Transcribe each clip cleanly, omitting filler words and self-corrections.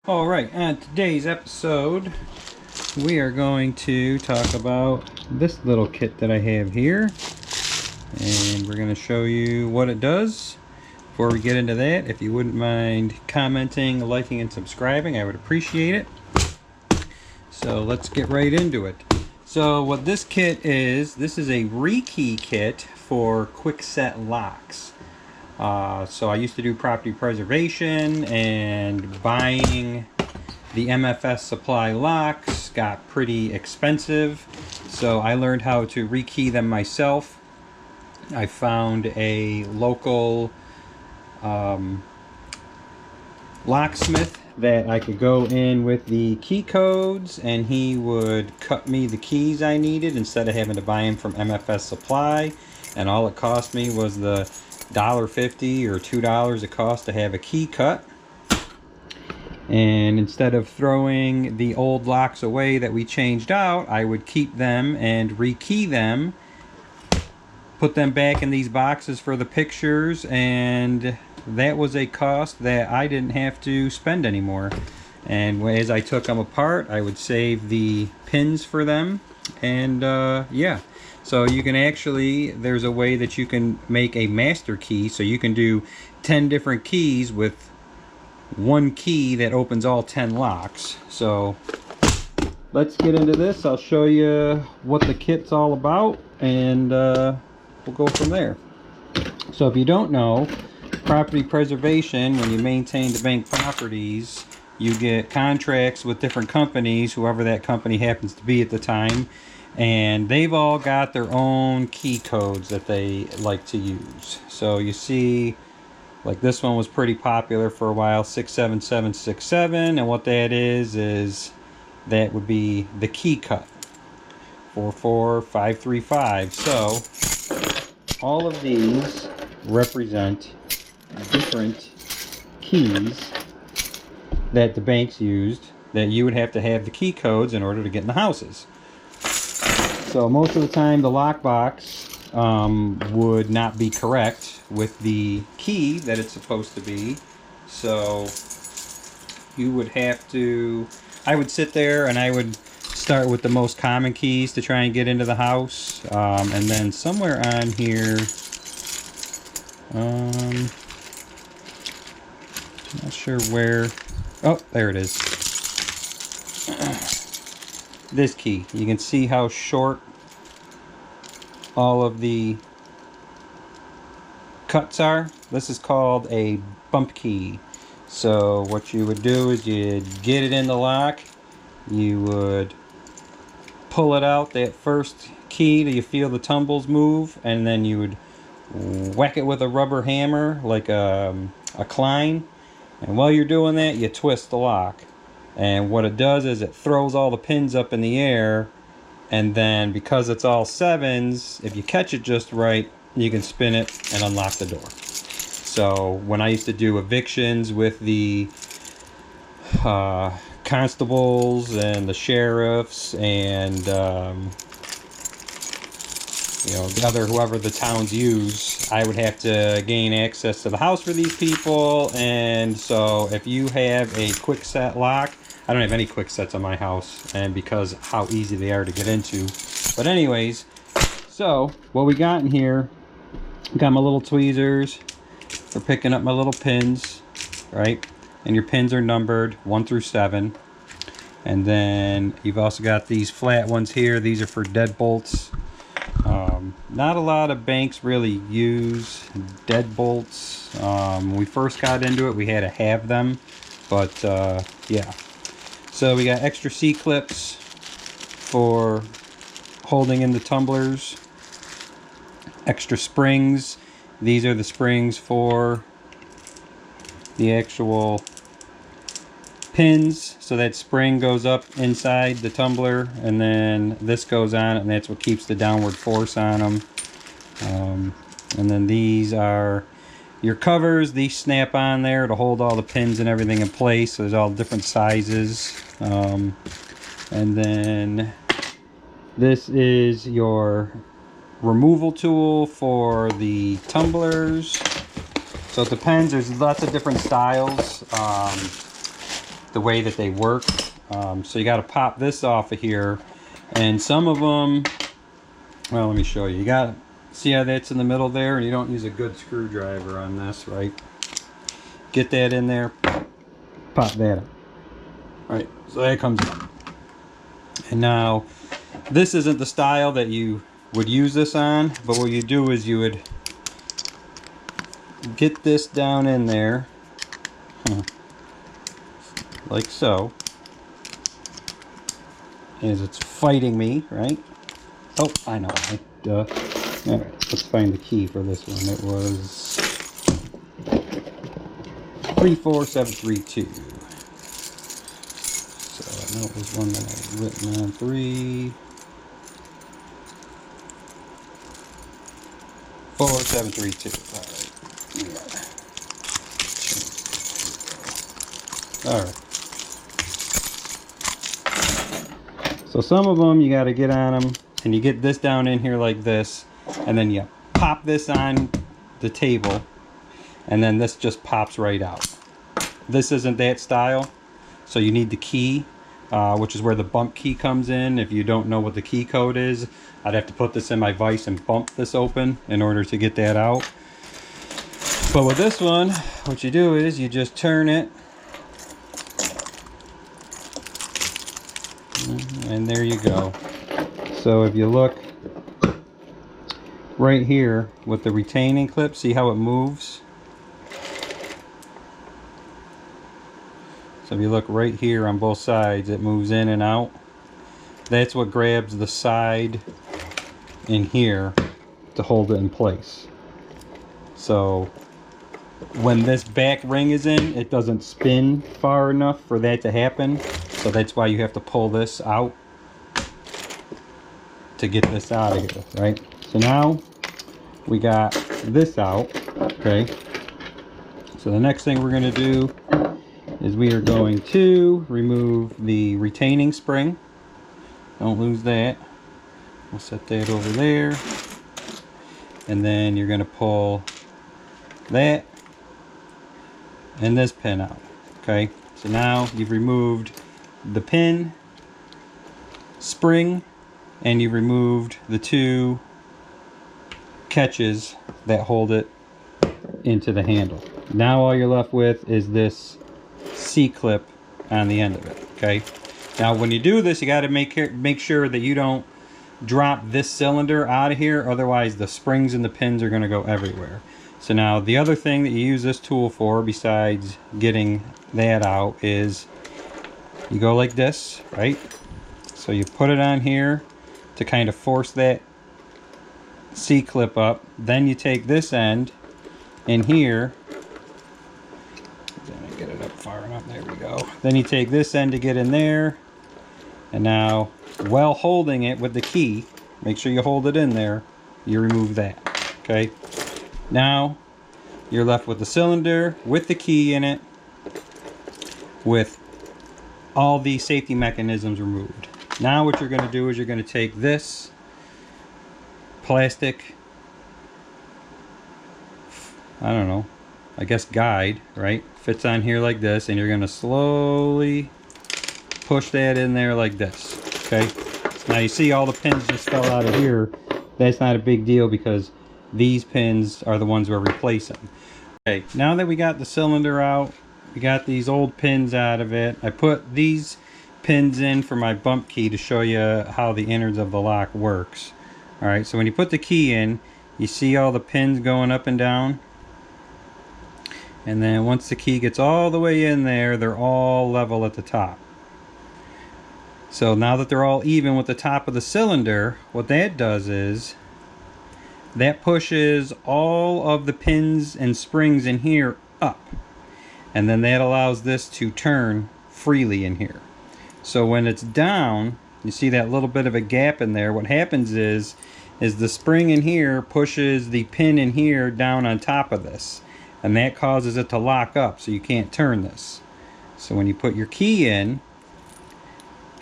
Alright, on today's episode we are going to talk about this little kit that I have here, and we're going to show you what it does. Before we get into that, if you wouldn't mind commenting, liking, and subscribing, I would appreciate it. So let's get right into it. So what this kit is, this is a Rekey kit for KwikSet locks. So I used to do property preservation, and buying the MFS supply locks got pretty expensive. So I learned how to rekey them myself. I found a local locksmith that I could go in with the key codes, and he would cut me the keys I needed instead of having to buy them from MFS supply. And all it cost me was the $1.50 or $2 it cost to have a key cut. And instead of throwing the old locks away that we changed out, I would keep them and rekey them, put them back in these boxes for the pictures, and that was a cost that I didn't have to spend anymore. And as I took them apart, I would save the pins for them. And yeah, so you can actually, there's a way that you can make a master key, so you can do 10 different keys with one key that opens all 10 locks. So let's get into this. I'll show you what the kit's all about, and we'll go from there. So if you don't know, property preservation, when you maintain the bank properties, you get contracts with different companies, whoever that company happens to be at the time, and they've all got their own key codes that they like to use. So you see, like this one was pretty popular for a while, 67767, and what that is that would be the key cut, 44535. So all of these represent different keys that the banks used, that you would have to have the key codes in order to get in the houses. So most of the time the lockbox would not be correct with the key that it's supposed to be. So you would have to, I would sit there and I would start with the most common keys to try and get into the house. And then somewhere on here, not sure where, oh, there it is. This key, you can see how short all of the cuts are. This is called a bump key. So what you would do is you'd get it in the lock, you would pull it out, that first key till you feel the tumbles move, and then you would whack it with a rubber hammer like a Klein, and while you're doing that you twist the lock. And what it does is it throws all the pins up in the air, and then because it's all sevens, if you catch it just right, you can spin it and unlock the door. So when I used to do evictions with the constables and the sheriffs and you know, the other, whoever the towns use, I would have to gain access to the house for these people. And so if you have a KwikSet lock, I don't have any KwikSets on my house, and because how easy they are to get into. But anyways, so what we got in here, got my little tweezers for picking up my little pins, right? And your pins are numbered 1 through 7. And then you've also got these flat ones here. These are for deadbolts. Not a lot of banks really use deadbolts. When we first got into it, we had to have them, but yeah. So we got extra C-clips for holding in the tumblers, extra springs. These are the springs for the actual pins, so that spring goes up inside the tumbler, and then this goes on, and that's what keeps the downward force on them. And then these are your covers. These snap on there to hold all the pins and everything in place. So there's all different sizes. And then this is your removal tool for the tumblers. So it depends, there's lots of different styles. the way that they work. So you got to pop this off of here, and some of them, well, let me show you. You got to see how that's in the middle there, and you don't use a good screwdriver on this, right? Get that in there, pop that up. Right, so that comes up. And now, this isn't the style that you would use this on, but what you do is you would get this down in there, like so, as it's fighting me, right? Oh, I know. All right, let's find the key for this one. It was 34732. So I know it was one that I had written on 34732. All right. So some of them you got to get on them, and you get this down in here like this, and then you pop this on the table, and then this just pops right out. This isn't that style, so you need the key, which is where the bump key comes in. If you don't know what the key code is, I'd have to put this in my vise and bump this open in order to get that out. But with this one, what you do is you just turn it, and there you go. So if you look right here with the retaining clip, see how it moves? So if you look right here on both sides, it moves in and out. That's what grabs the side in here to hold it in place. So when this back ring is in, it doesn't spin far enough for that to happen. So that's why you have to pull this out to get this out of here, right? So now we got this out, okay? So the next thing we're gonna do is we are going to remove the retaining spring. Don't lose that. We'll set that over there. And then you're gonna pull that and this pin out, okay? So now you've removed the pin, spring, and you've removed the two catches that hold it into the handle. Now all you're left with is this C-clip on the end of it, okay? Now when you do this, you got to make sure that you don't drop this cylinder out of here, otherwise the springs and the pins are going to go everywhere. So now the other thing that you use this tool for, besides getting that out, is you go like this, right? So you put it on here to kind of force that C-clip up. Then you take this end in here. Let me get it up far enough. There we go. Then you take this end to get in there. And now, while holding it with the key, make sure you hold it in there, you remove that, okay? Now, you're left with the cylinder, with the key in it, with all the safety mechanisms removed. Now what you're going to do is you're going to take this plastic, I don't know, I guess guide, right? Fits on here like this, and you're going to slowly push that in there like this, okay? Now you see all the pins just fell out of here. That's not a big deal because these pins are the ones we're replacing. Okay, now that we got the cylinder out, we got these old pins out of it. I put these pins in for my bump key to show you how the innards of the lock works. Alright, so when you put the key in, you see all the pins going up and down. And then once the key gets all the way in there, they're all level at the top. So now that they're all even with the top of the cylinder, what that does is that pushes all of the pins and springs in here up. And then that allows this to turn freely in here. So when it's down, you see that little bit of a gap in there. What happens is the spring in here pushes the pin in here down on top of this. And that causes it to lock up, so you can't turn this. So when you put your key in,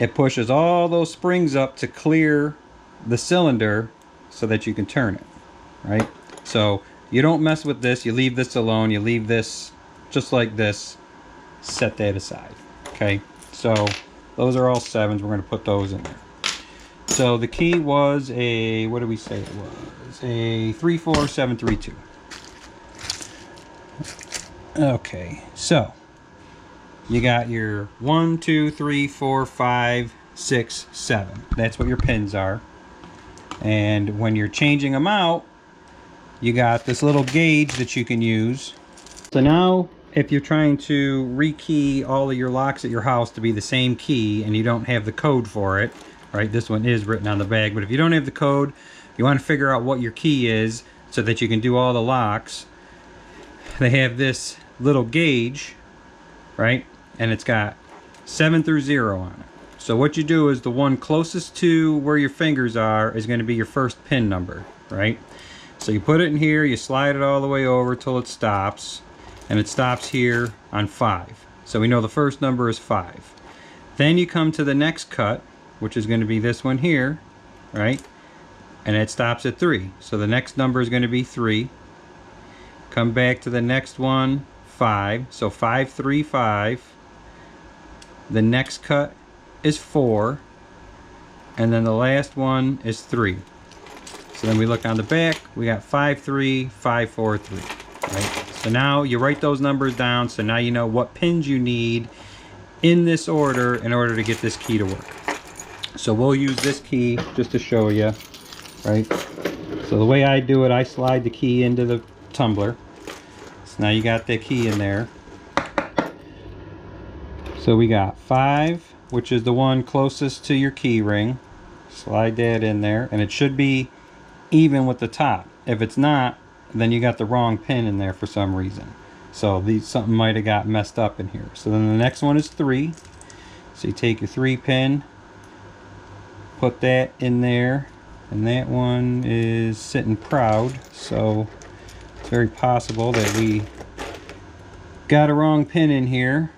it pushes all those springs up to clear the cylinder so that you can turn it, right? So you don't mess with this, you leave this alone, you leave this just like this, set that aside. Okay, so those are all 7s. We're going to put those in there. So the key was a, what did we say it was? A 34732. Okay, so you got your 1, 2, 3, 4, 5, 6, 7. That's what your pins are. And when you're changing them out, you got this little gauge that you can use. So now, if you're trying to rekey all of your locks at your house to be the same key and you don't have the code for it, right? This one is written on the bag, but if you don't have the code, you want to figure out what your key is so that you can do all the locks. They have this little gauge, right? And it's got 7 through 0 on it. So what you do is the one closest to where your fingers are is going to be your first pin number, right? So you put it in here, you slide it all the way over till it stops, and it stops here on 5. So we know the first number is 5. Then you come to the next cut, which is going to be this one here, right? And it stops at 3. So the next number is going to be 3. Come back to the next one, 5. So 5, 3, 5. The next cut is 4, and then the last one is 3. So then we look on the back, we got 5, 3, 5, 4, 3, right? So now you write those numbers down, so now you know what pins you need in this order in order to get this key to work. So we'll use this key just to show you, right? So the way I do it, I slide the key into the tumbler. So now you got that key in there. So we got 5, which is the one closest to your key ring. Slide that in there, and it should be even with the top. If it's not, then you got the wrong pin in there for some reason. So something might have got messed up in here. So then the next one is 3. So you take your 3 pin, put that in there, and that one is sitting proud. So it's very possible that we got a wrong pin in here.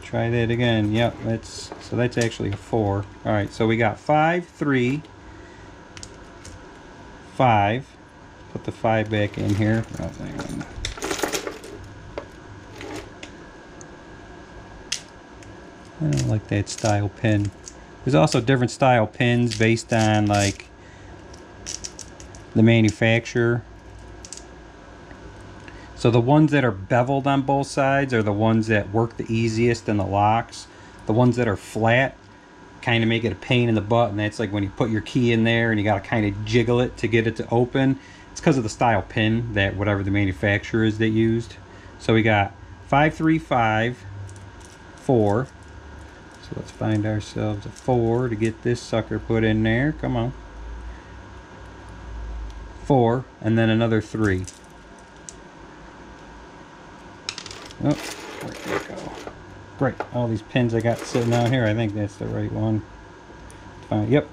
Try that again. Yep, so that's actually a 4. All right, so we got 5, 3, 5. Put the 5 back in here. Oh, I don't like that style pin. There's also different style pins based on like the manufacturer. So the ones that are beveled on both sides are the ones that work the easiest in the locks. The ones that are flat kind of make it a pain in the butt, and that's like when you put your key in there and you got to kind of jiggle it to get it to open. It's because of the style pin that whatever the manufacturer is that used. So we got 5, 3, 5, 4. So let's find ourselves a 4 to get this sucker put in there. Come on. 4, and then another 3. Oh, where'd that go? Great, all these pins I got sitting out here, I think that's the right one. Fine. Yep.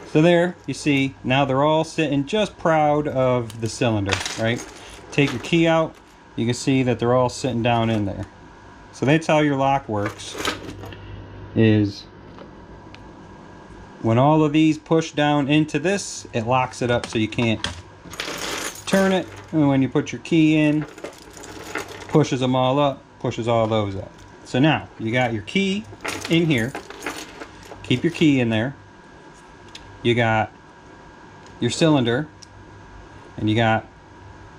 So there, you see, now they're all sitting just proud of the cylinder, right? Take your key out, you can see that they're all sitting down in there. So that's how your lock works, is when all of these push down into this, it locks it up so you can't turn it. And when you put your key in, pushes them all up, pushes all those up. So now you got your key in here. Keep your key in there. You got your cylinder, and you got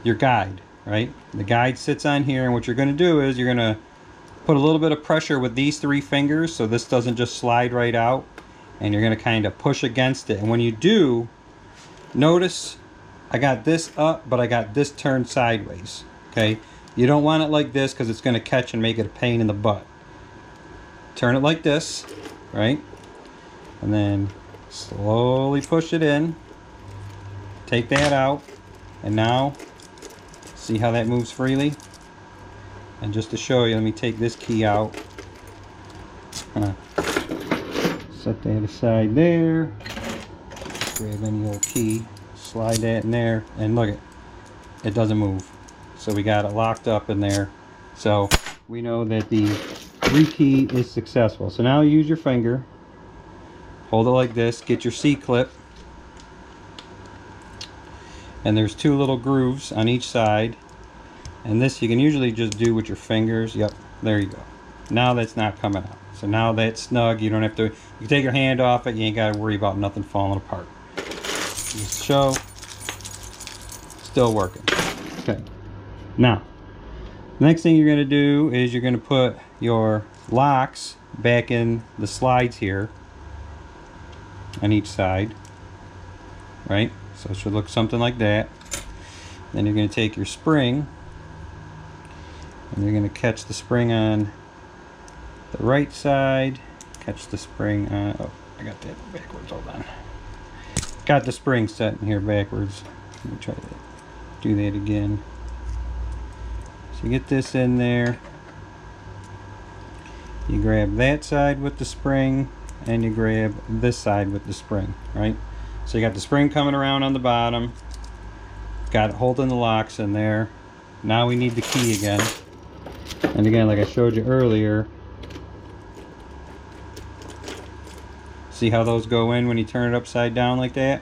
your guide, right? The guide sits on here, and what you're going to do is you're going to put a little bit of pressure with these 3 fingers so this doesn't just slide right out, and you're going to kind of push against it. And when you do, notice I got this up, but I got this turned sideways, okay? You don't want it like this because it's going to catch and make it a pain in the butt. Turn it like this, right? And then slowly push it in. Take that out. And now, see how that moves freely? And just to show you, let me take this key out. Set that aside there. Grab any old key. Slide that in there. And look, it doesn't move. So we got it locked up in there. So we know that the rekey is successful. So now use your finger. Hold it like this. Get your C-clip. And there's 2 little grooves on each side. And this you can usually just do with your fingers. Yep, there you go. Now that's not coming out. So now that's snug. You don't have to, you take your hand off it, you ain't got to worry about nothing falling apart. Just show. Still working. Okay. Now, the next thing you're going to do is you're going to put your locks back in the slides here on each side. Right? So it should look something like that. Then you're going to take your spring and you're going to catch the spring on the right side, catch the spring on, oh, I got that backwards, hold on. Got the spring set in here backwards. Let me try to do that again. So you get this in there, you grab that side with the spring, and you grab this side with the spring, right? So you got the spring coming around on the bottom, got it holding the locks in there. Now we need the key again. And again, like I showed you earlier, see how those go in when you turn it upside down like that?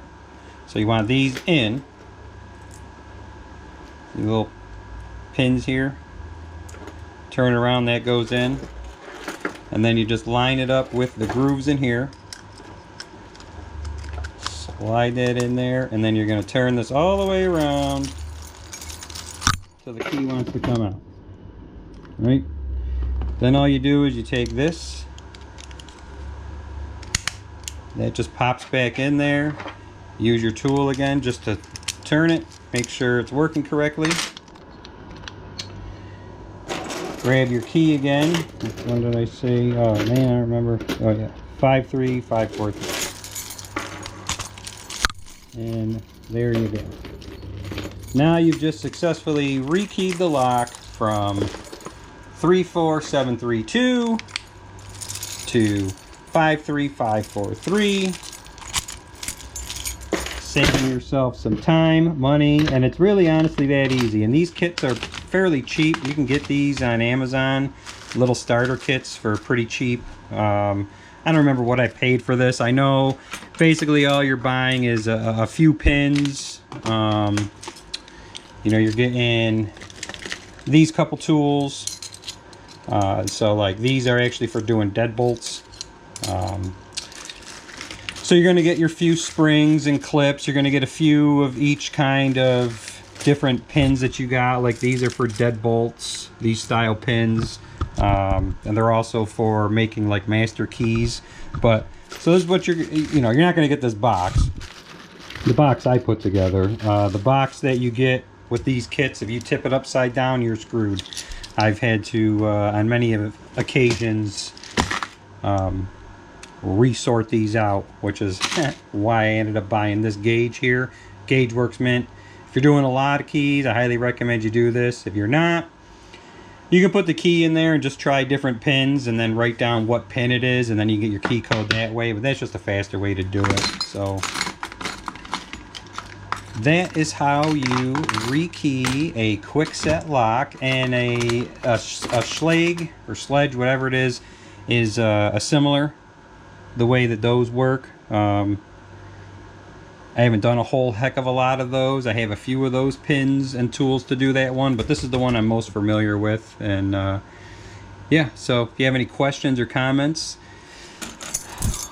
So you want these in. The little pins here. Turn around, that goes in. And then you just line it up with the grooves in here. Slide that in there, and then you're going to turn this all the way around till the key wants to come out. Right? Then all you do is you take this. That just pops back in there. Use your tool again just to turn it. Make sure it's working correctly. Grab your key again. Which one did I say? Oh man, I don't remember. Oh yeah, 53543. And there you go. Now you've just successfully rekeyed the lock from 34732 to 53543, saving yourself some time, money, and it's really honestly that easy. And these kits are fairly cheap. You can get these on Amazon, little starter kits for pretty cheap. I don't remember what I paid for this. I know basically all you're buying is a few pins. You know, you're getting these couple tools. So like these are actually for doing deadbolts. So you're going to get your few springs and clips. You're going to get a few of each kind of different pins that you got. Like these are for deadbolts, these style pins. And they're also for making like master keys. But so this is what you're not going to get this box. The box I put together. The box that you get with these kits, if you tip it upside down, you're screwed. I've had to, on many occasions, resort these out, which is why I ended up buying this gauge here. Gauge Works Mint. If you're doing a lot of keys, I highly recommend you do this. If you're not, you can put the key in there and just try different pins and then write down what pin it is, and then you can get your key code that way, but that's just a faster way to do it. So that is how you rekey a KwikSet lock, and a Schlage or Sledge, whatever it is a similar the way that those work. I haven't done a whole heck of a lot of those. I have a few of those pins and tools to do that one, but this is the one I'm most familiar with. And yeah, so if you have any questions or comments,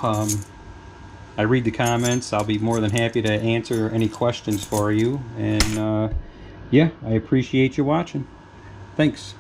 I read the comments. I'll be more than happy to answer any questions for you. And yeah, I appreciate you watching. Thanks.